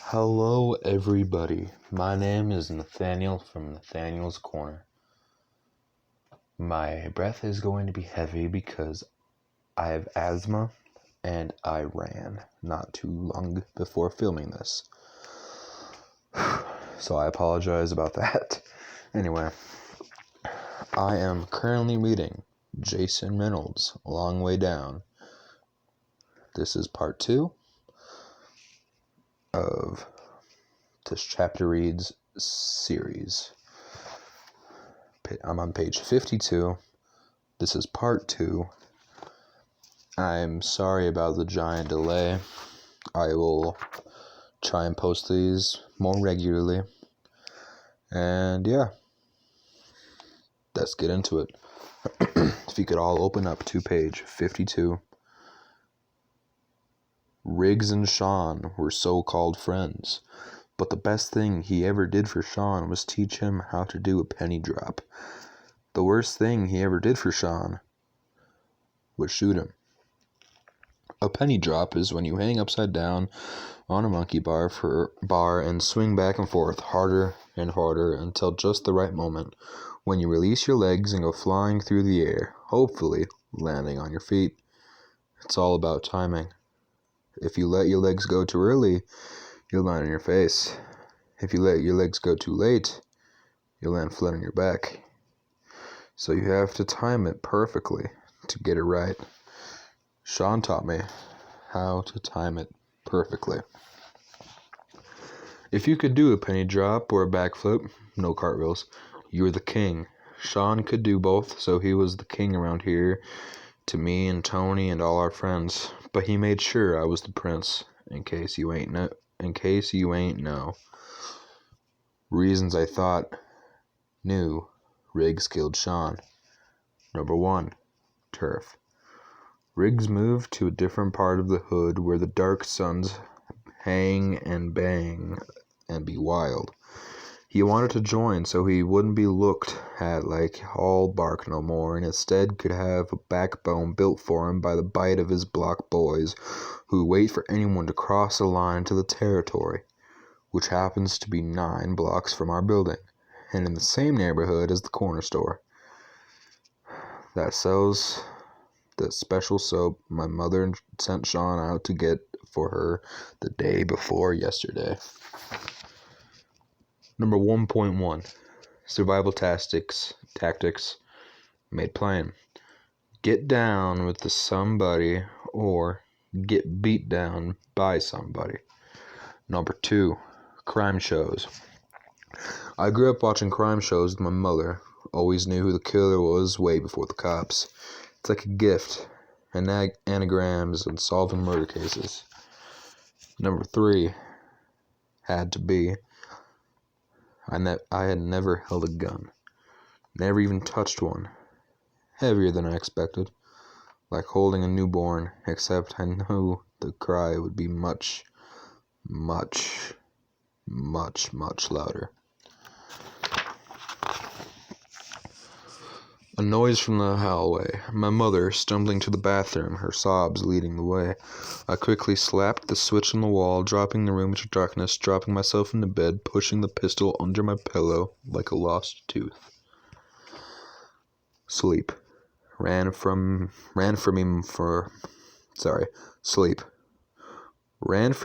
Hello everybody, my name is Nathaniel from Nathaniel's Corner. My breath is going to be heavy because I have asthma and I ran not too long before filming this. So I apologize about that. Anyway, I am currently reading Jason Reynolds' Long Way Down. This is part 2 of this Chapter Reads series. I'm on page 52. This is part 2. I'm sorry about the giant delay. I will try and post these more regularly. And yeah, let's get into it. If you could all open up to page 52. Riggs and Sean were so-called friends, but the best thing he ever did for Sean was teach him how to do a penny drop. The worst thing he ever did for Sean was shoot him. A penny drop is when you hang upside down on a monkey bar and swing back and forth harder and harder until just the right moment, when you release your legs and go flying through the air, hopefully landing on your feet. It's all about timing. If you let your legs go too early, you'll land on your face. If you let your legs go too late, you'll land flat on your back. So you have to time it perfectly to get it right. Sean taught me how to time it perfectly. If you could do a penny drop or a backflip, no cartwheels, you were the king. Sean could do both, so he was the king around here to me and Tony and all our friends. But he made sure I was the prince, in case you ain't know. Reasons I thought knew Riggs killed Sean. Number 1, turf. Riggs moved to a different part of the hood where the dark suns hang and bang and be wild. He wanted to join so he wouldn't be looked at like all bark no more, and instead could have a backbone built for him by the bite of his block boys who wait for anyone to cross the line to the territory, which happens to be 9 blocks from our building, and in the same neighborhood as the corner store that sells the special soap my mother sent Sean out to get for her the day before yesterday. Number 1.1, survival tactics made plain. Get down with somebody or get beat down by somebody. Number 2, crime shows. I grew up watching crime shows with my mother. Always knew who the killer was way before the cops. It's like a gift, and anagrams and solving murder cases. Number 3, had to be. I had never held a gun. Never even touched one. Heavier than I expected. Like holding a newborn, except I knew the cry would be much, much, much, much louder. A noise from the hallway. My mother stumbling to the bathroom, her sobs leading the way. I quickly slapped the switch on the wall, dropping the room into darkness, dropping myself into bed, pushing the pistol under my pillow like a lost tooth. Sleep. Sleep. Ran for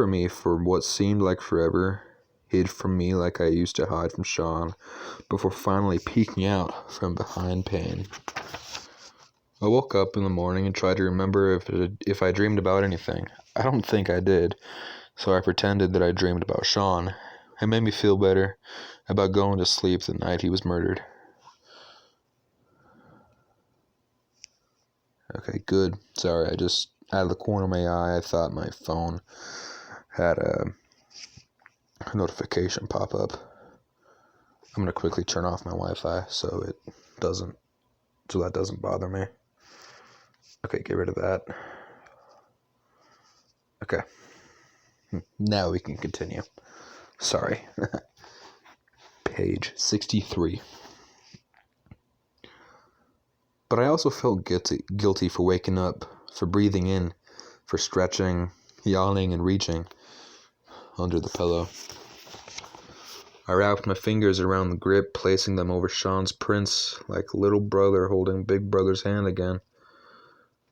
me for what seemed like forever, hid from me like I used to hide from Sean, before finally peeking out from behind pain. I woke up in the morning and tried to remember if I dreamed about anything. I don't think I did, so I pretended that I dreamed about Sean. It made me feel better about going to sleep the night he was murdered. Okay, good. Sorry, out of the corner of my eye, I thought my phone had a notification pop up. I'm gonna quickly turn off my Wi-Fi so that doesn't bother me. Okay, get rid of that. Okay. Now we can continue. Sorry. Page 63. But I also felt guilty for waking up, for breathing in, for stretching, yawning, and reaching. under the pillow. I wrapped my fingers around the grip, placing them over Sean's prints like little brother holding big brother's hand again,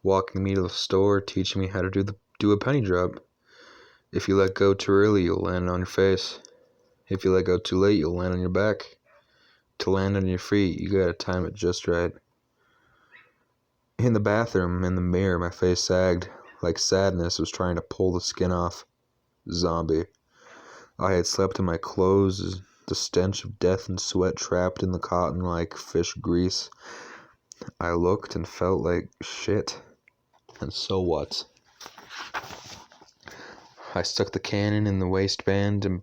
walking me to the store, teaching me how to do a penny drop. If you let go too early, you'll land on your face. If you let go too late, you'll land on your back. To land on your feet, you gotta time it just right. In the bathroom, in the mirror, my face sagged, like sadness was trying to pull the skin off. Zombie. I had slept in my clothes, the stench of death and sweat trapped in the cotton like fish grease. I looked and felt like shit. And so what? I stuck the cannon in the waistband and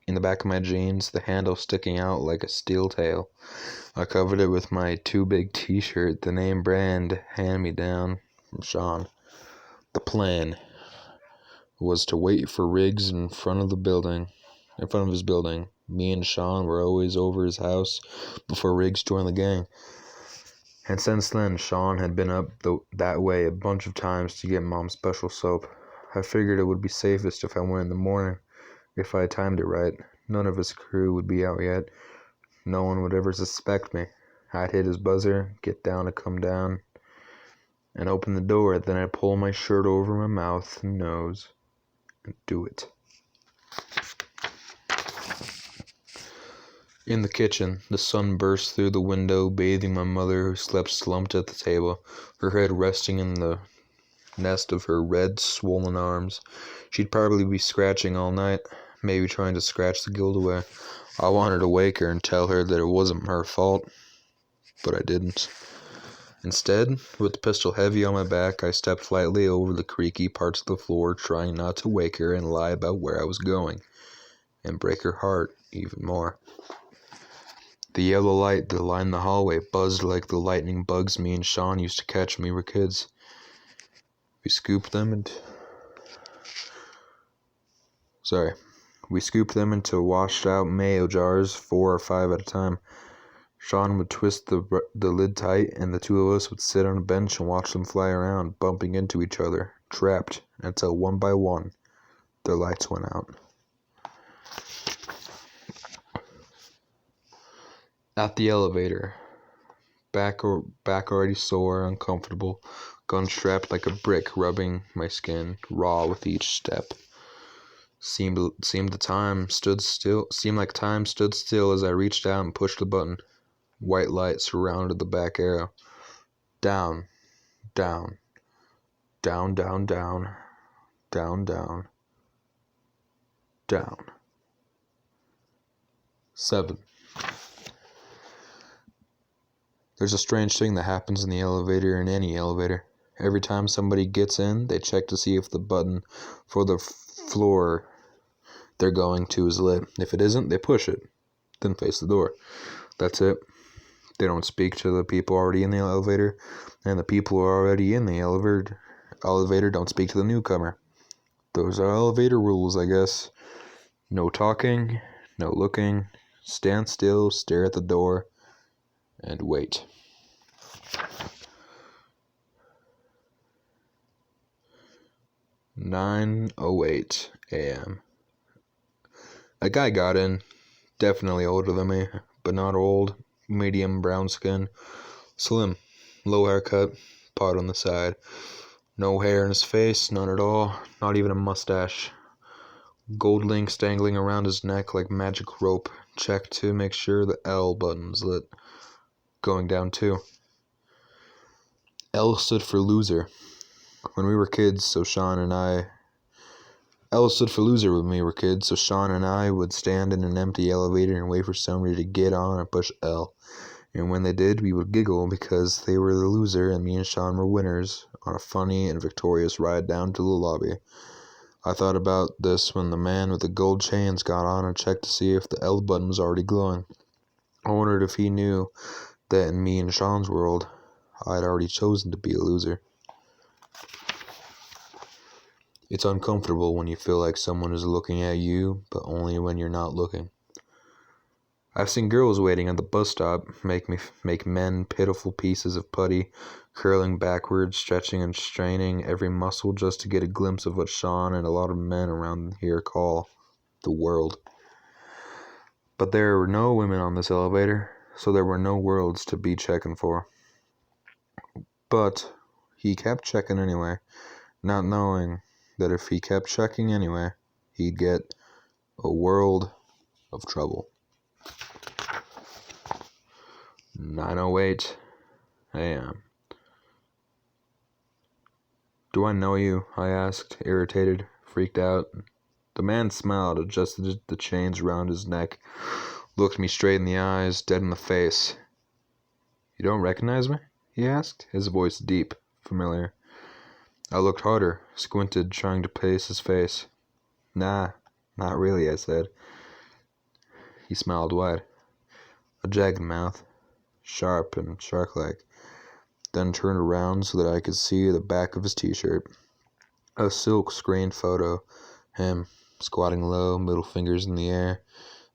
in the back of my jeans, the handle sticking out like a steel tail. I covered it with my too big t-shirt, the name brand hand-me-down from Sean. The plan was to wait for Riggs in front of his building. Me and Sean were always over his house before Riggs joined the gang. And since then, Sean had been up that way a bunch of times to get Mom's special soap. I figured it would be safest if I went in the morning. If I timed it right, none of his crew would be out yet. No one would ever suspect me. I'd hit his buzzer, get down to come down, and open the door. Then I'd pull my shirt over my mouth and nose and do it. In the kitchen, the sun burst through the window, bathing my mother, who slept slumped at the table, her head resting in the nest of her red, swollen arms. She'd probably be scratching all night, maybe trying to scratch the guilt away. I wanted to wake her and tell her that it wasn't her fault, but I didn't. Instead, with the pistol heavy on my back, I stepped lightly over the creaky parts of the floor, trying not to wake her and lie about where I was going, and break her heart even more. The yellow light that lined the hallway buzzed like the lightning bugs me and Sean used to catch when we were kids. We scooped them into washed out mayo jars, 4 or 5 at a time. Sean would twist the lid tight, and the two of us would sit on a bench and watch them fly around, bumping into each other, trapped, until one by one, their lights went out. At the elevator, back already sore, uncomfortable, gun strapped like a brick, rubbing my skin, raw with each step. Seemed like time stood still as I reached out and pushed the button. White light surrounded the back arrow. Down, down, down, down, down, down, down, down. 7. There's a strange thing that happens in the elevator, in any elevator. Every time somebody gets in, they check to see if the button for the floor they're going to is lit. If it isn't, they push it, then face the door. That's it. They don't speak to the people already in the elevator, and the people who are already in the elevator don't speak to the newcomer. Those are elevator rules, I guess. No talking, no looking, stand still, stare at the door, and wait. "9:08 a.m. A guy got in, definitely older than me, but not old, medium brown skin, slim, low haircut, pot on the side, no hair in his face, none at all, not even a mustache, gold links dangling around his neck like magic rope, checked to make sure the L button's lit, going down too. L stood for loser. When we were kids, so Sean and I would stand in an empty elevator and wait for somebody to get on and push L. And when they did, we would giggle because they were the loser and me and Sean were winners on a funny and victorious ride down to the lobby. I thought about this when the man with the gold chains got on and checked to see if the L button was already glowing. I wondered if he knew that in me and Sean's world, I'd already chosen to be a loser. It's uncomfortable when you feel like someone is looking at you, but only when you're not looking. I've seen girls waiting at the bus stop make men pitiful pieces of putty, curling backwards, stretching and straining every muscle just to get a glimpse of what Sean and a lot of men around here call the world. But there were no women on this elevator, so there were no worlds to be checking for. But he kept checking anyway, not knowing that if he kept checking anyway, he'd get a world of trouble. 9:08 a.m. "Do I know you?" I asked, irritated, freaked out. The man smiled, adjusted the chains around his neck, looked me straight in the eyes, dead in the face. "You don't recognize me?" he asked, his voice deep, familiar. I looked harder, squinted, trying to place his face. "Nah, not really," I said. He smiled wide. A jagged mouth, sharp and shark-like, then turned around so that I could see the back of his t-shirt. A silk-screened photo, him, squatting low, middle fingers in the air,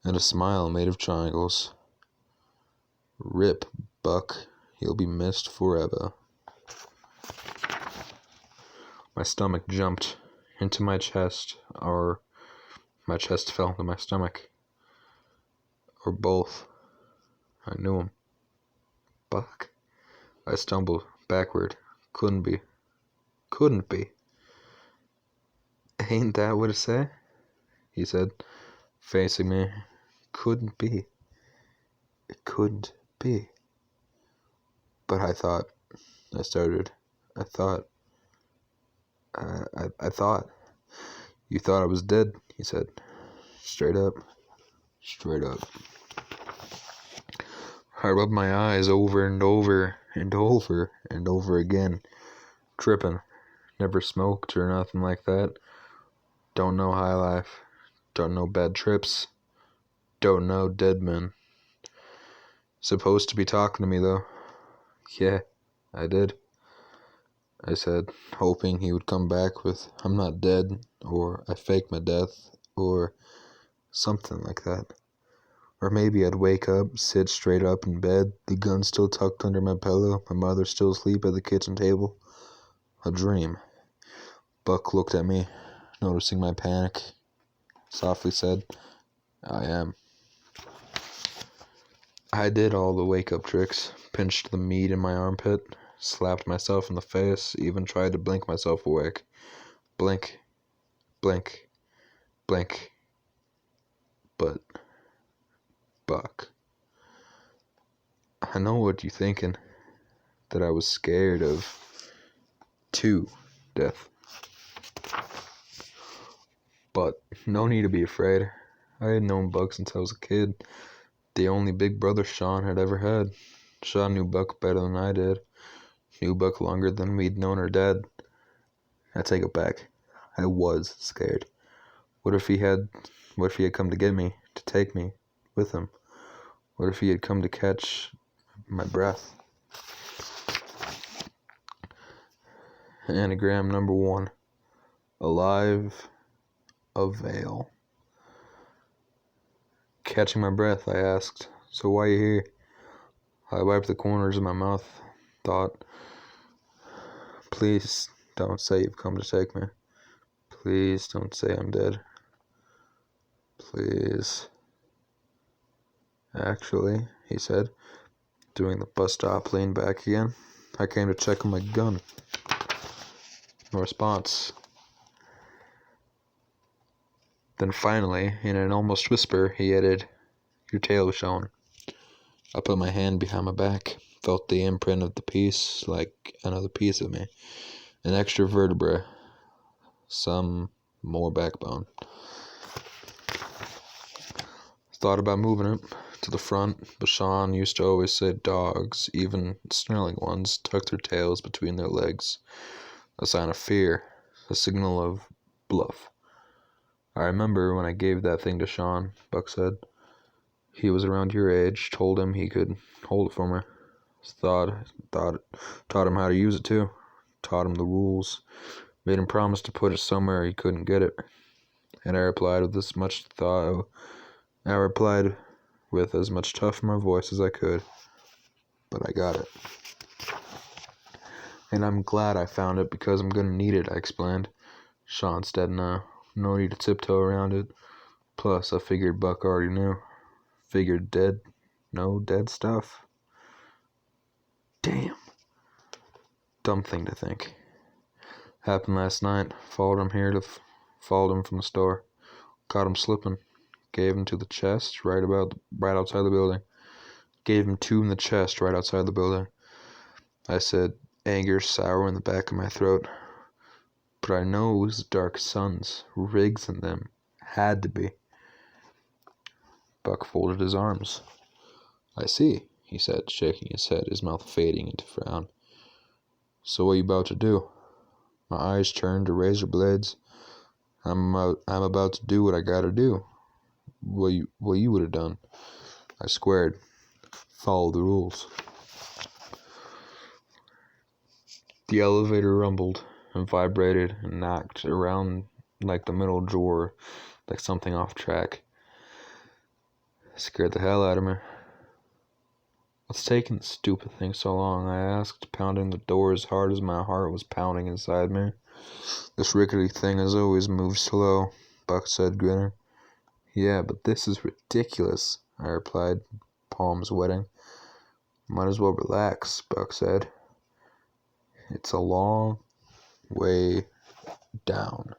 and a smile made of triangles. "Rip, Buck, you'll be missed forever." My stomach jumped into my chest, or my chest fell into my stomach, or both. I knew him. Buck? I stumbled backward. Couldn't be. "Ain't that what it say?" he said, facing me. Couldn't be. It couldn't be. But I thought. I started. I thought. I thought. "You thought I was dead," he said. Straight up. Straight up. I rubbed my eyes over and over and over and over again. Tripping. Never smoked or nothing like that. Don't know high life. Don't know bad trips. Don't know dead men. Supposed to be talking to me, though. "Yeah, I did," I said, hoping he would come back with "I'm not dead," or "I faked my death," or something like that. Or maybe I'd wake up, sit straight up in bed, the gun still tucked under my pillow, my mother still asleep at the kitchen table. A dream. Buck looked at me, noticing my panic, softly said, "I am." I did all the wake-up tricks, pinched the meat in my armpit, slapped myself in the face, even tried to blink myself awake. Blink, blink, blink. But, Buck, I know what you're thinking, that I was scared of death. But no need to be afraid. I had known Buck since I was a kid, the only big brother Sean had ever had. Sean knew Buck better than I did, knew Buck longer than we'd known our dad. I take it back. I was scared. What if he had come to get me, to take me with him? What if he had come to catch my breath? Anagram number 1. Alive, a veil. Catching my breath, I asked. "So why are you here?" I wiped the corners of my mouth, thought, "Please don't say you've come to take me. Please don't say I'm dead. Please." "Actually," he said, doing the bus stop lean back again, "I came to check on my gun." No response. Then finally, in an almost whisper, he added, "Your tail was showing." I put my hand behind my back, felt the imprint of the piece, like another piece of me. An extra vertebra, some more backbone. Thought about moving it to the front, but Sean used to always say dogs, even snarling ones, tuck their tails between their legs. A sign of fear, a signal of bluff. "I remember when I gave that thing to Sean," Buck said. "He was around your age, told him he could hold it for me. Taught him how to use it too. Taught him the rules. Made him promise to put it somewhere he couldn't get it." And I replied with as much tough in my voice as I could. "But I got it. And I'm glad I found it because I'm gonna need it," I explained. "Sean's dead now. No need to tiptoe around it. Plus, I figured Buck already knew. Figured dead. No dead stuff. Damn. Dumb thing to think. Happened last night. Followed him from the store. Caught him slipping. Gave him to the chest right outside the building. Gave him 2 in the chest right outside the building. I said, anger sour in the back of my throat. But I know it was the Dark Suns. Rigs in them. Had to be. Buck folded his arms. I see, he said, shaking his head, his mouth fading into frown. So what are you about to do? My eyes turned to razor blades. I'm about to do what I gotta do. What you would have done. I squared. Follow the rules. The elevator rumbled and vibrated and knocked around like the middle drawer, like something off track. It scared the hell out of me. What's taking the stupid thing so long? I asked, pounding the door as hard as my heart was pounding inside me. This rickety thing has always moved slow, Buck said, grinning. Yeah, but this is ridiculous, I replied, palms wetting. Might as well relax, Buck said. It's a long way down.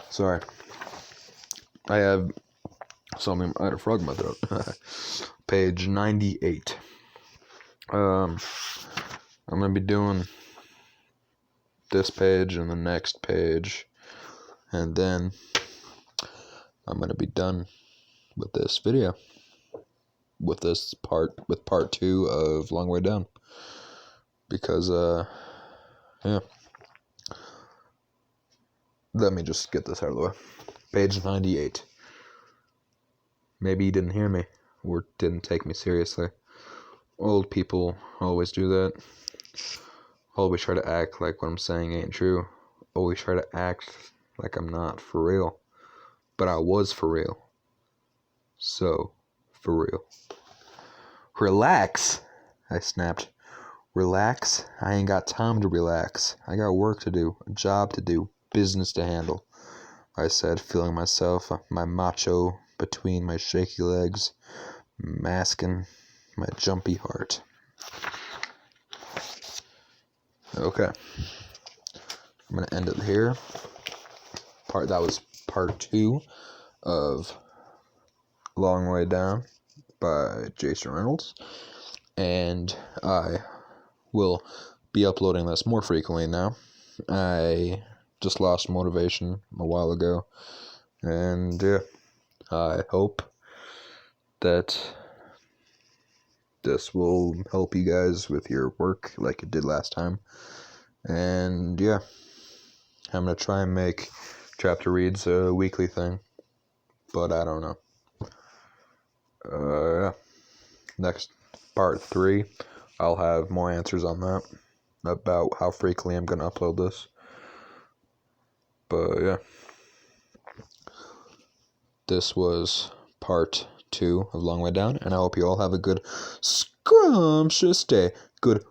Sorry. I had a frog in my throat. Page 98. I'm gonna be doing this page and the next page, and then I'm gonna be done with this video. With part 2 of Long Way Down. Because yeah. Let me just get this out of the way. Page 98. Maybe you didn't hear me, or didn't take me seriously. Old people always do that. Always try to act like what I'm saying ain't true. Always try to act like I'm not for real. But I was for real. So, for real. Relax, I snapped. Relax? I ain't got time to relax. I got work to do, a job to do, business to handle, I said, feeling myself, my macho between my shaky legs, masking my jumpy heart. Okay. I'm going to end it here. That was part 2 of Long Way Down by Jason Reynolds. And I will be uploading this more frequently now. I just lost motivation a while ago. And yeah, I hope that this will help you guys with your work like it did last time. And yeah, I'm going to try and make chapter reads a weekly thing, but I don't know. Yeah. Next, part 3, I'll have more answers on that, about how frequently I'm going to upload this. But yeah, this was part 2 of Long Way Down, and I hope you all have a good, scrumptious day. Good